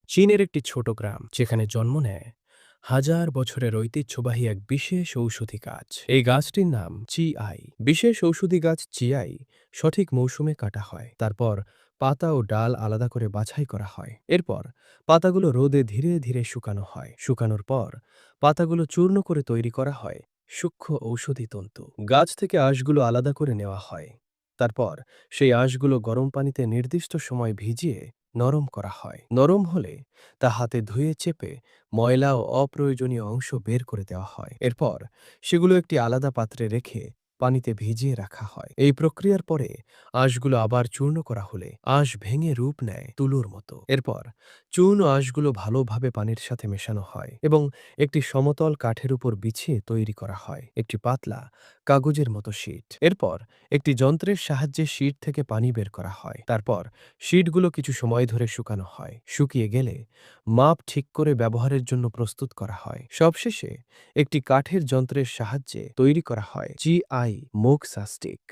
চীনের একটি ছোট গ্রাম যেখানে জন্ম নেয় হাজার বছরের ঐতিহ্যবাহী এক বিশেষ ঔষধি গাছ। এই গাছটির নাম চিআই। বিশেষ ঔষধি গাছ চিআই সঠিক মৌসুমে কাটা হয়। তারপর পাতা ও ডাল আলাদা করে বাছাই করা হয়। এরপর পাতাগুলো রোদে ধীরে ধীরে শুকানো হয়। শুকানোর পর পাতাগুলো চূর্ণ করে তৈরি করা হয় সূক্ষ্ম ঔষধি তন্তু। গাছ থেকে আঁশগুলো আলাদা করে নেওয়া হয়। তারপর সেই আঁশগুলো গরম পানিতে নির্দিষ্ট সময় ভিজিয়ে নরম করা হয়। নরম হলে তা হাতে ধুয়ে চেপে ময়লা ও অপ্রয়োজনীয় অংশ বের করে দেওয়া হয়। এরপর সেগুলো একটি আলাদা পাত্রে রেখে পানিতে ভিজিয়ে রাখা হয়। এই প্রক্রিয়ার পরে আঁশগুলো আবার চূর্ণ করা হলে আঁশ ভেঙে রূপ নেয় তুলোর মতো। এরপর চূর্ণ আঁশগুলো ভালোভাবে পানির সাথে মেশানো হয় এবং একটি সমতল কাঠের উপর বিছিয়ে তৈরি করা হয় একটি পাতলা কাগজের মতো শীট। এরপর একটি যন্ত্রের সাহায্যে শীট থেকে পানি বের করা হয়। তারপর শীটগুলো কিছু সময় ধরে শুকানো হয়। শুকিয়ে গেলে মাপ ঠিক করে ব্যবহারের জন্য প্রস্তুত করা হয়। সবশেষে একটি কাঠের যন্ত্রের সাহায্যে তৈরি করা হয় জিআই মুখ সাস্টিক।